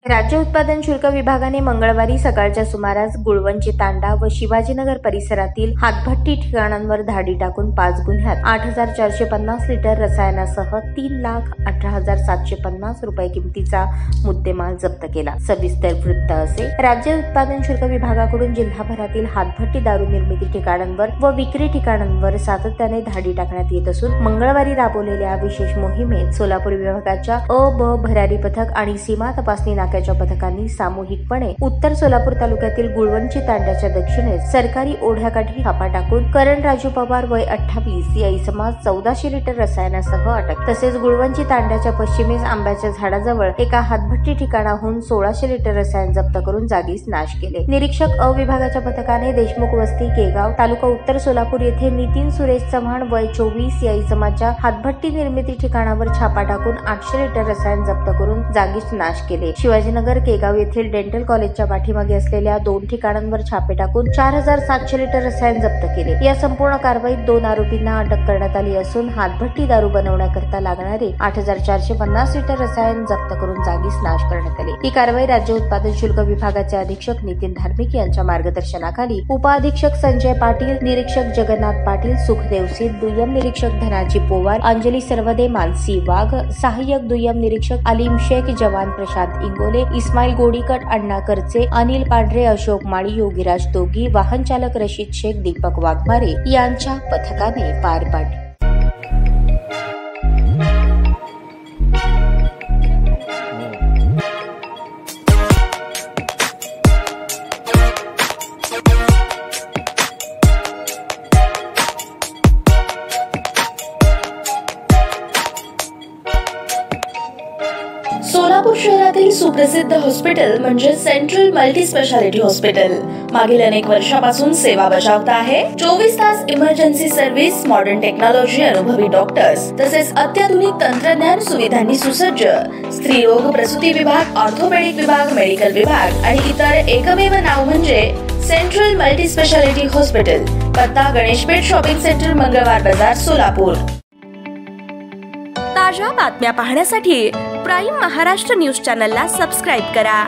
राज्य उत्पादन शुल्क विभागाने मंगळवारी सकाळच्या सुमारास गुळवंची तांडा व शिवाजीनगर परिसरातील हातभट्टी ठिकाणांवर धाडी टाकून 5 गुन्ह्यात 8,450 लिटर रसायनासह 3,18,750 रुपये किमतीचा मुद्देमाल जप्त केला। सविस्तर वृत्त असे। राज्य उत्पादन शुल्क विभागाकडून जिल्हाभरातील हातभट्टी दारू निर्मिती ठिकाणांवर व विक्री ठिकाणांवर सातत्याने धाडी टाकण्यात येत असून मंगळवारी राबवलेल्या विशेष मोहिमेत सोलापूर विभागाच्या अ, ब भरारी पथक आणि सीमा तपासणी नाक्याच्या पथकांनी सामूहिकपणे उत्तर सोलापूर तालुक्यातील गुळवंची तांड्याच्या दक्षिणेस सरकारी ओढ्याकाठी छापा टाकून करण राजू पवार वय 28 या इसमास 1400 लिटर रसायनासह अटक। तसेच गुळवंची तांड्याच्या पश्चिमेस आंब्याच्या झाडाजवळ एका हातभट्टी ठिकाणाहून 1600 लिटर रसायन जप्त करून जागीच नाश केले। निरीक्षक अ विभागाच्या पथकाने देशमुख वस्ती केगाव तालुका उत्तर सोलापूर येथे नितीन सुरेश चव्हाण वय 24 या इसमाच्या हातभट्टी निर्मिती ठिकाणावर छापा टाकून 800 लिटर रसायन जप्त करून जागीच नाश केले। शिवाजीनगर केगाव येथील डेंटल कॉलेजच्या पाठीमागे असलेल्या 2 ठिकाणांवर छापे टाकून 4,700 लिटर रसायन जप्त केले। या संपूर्ण कारवाईत 2 आरोपींना अटक करण्यात आली असून हातभट्टी दारू बनवण्याकरता लागणारे 8,450 लिटर रसायन जप्त करून जागीच नाश करण्यात आले। ही कारवाई राज्य उत्पादन शुल्क विभागाचे अधीक्षक नितीन धार्मिक यांच्या मार्गदर्शनाखाली उपअधीक्षक संजय पाटील, निरीक्षक जगन्नाथ पाटील, सुखदेव सिंह, दुय्यम निरीक्षक धनाजी पोवार, अंजली सर्वदे, मानसी वाघ, सहाय्यक दुय्यम निरीक्षक अलीम शेख, जवान प्रशांत इंगोले, इस्माईल गोडीकट, अण्णा करचे, अनिल पांढरे, अशोक माळी, योगीराज दोगी, वाहन चालक रशीद शेख, दीपक वाघमारे यांच्या पथकाने पार पाडली। सोलापूर शहरातील सुप्रसिद्ध हॉस्पिटल म्हणजे सेंट्रल मल्टी स्पेशालिटी हॉस्पिटल मागील अनेक वर्षापासून सेवा बजावत आहे। 24 तास इमर्जन्सी सर्व्हिस, मॉडर्न टेक्नॉलॉजी, अनुभवी डॉक्टर्स तसेच अत्याधुनिक तंत्रज्ञान सुविधांनी सुसज्ज स्त्रीरोग प्रसूती विभाग, ऑर्थोपेडिक विभाग, मेडिकल विभाग आणि इतर एकमेव नाव म्हणजे सेंट्रल मल्टी स्पेशालिटी हॉस्पिटल। पत्ता गणेशपेठ शॉपिंग सेंटर, मंगळवार बाजार, सोलापूर। ताज्या बातम्या पाहण्यासाठी प्राईम महाराष्ट्र न्यूज चॅनलला सबस्क्राईब करा।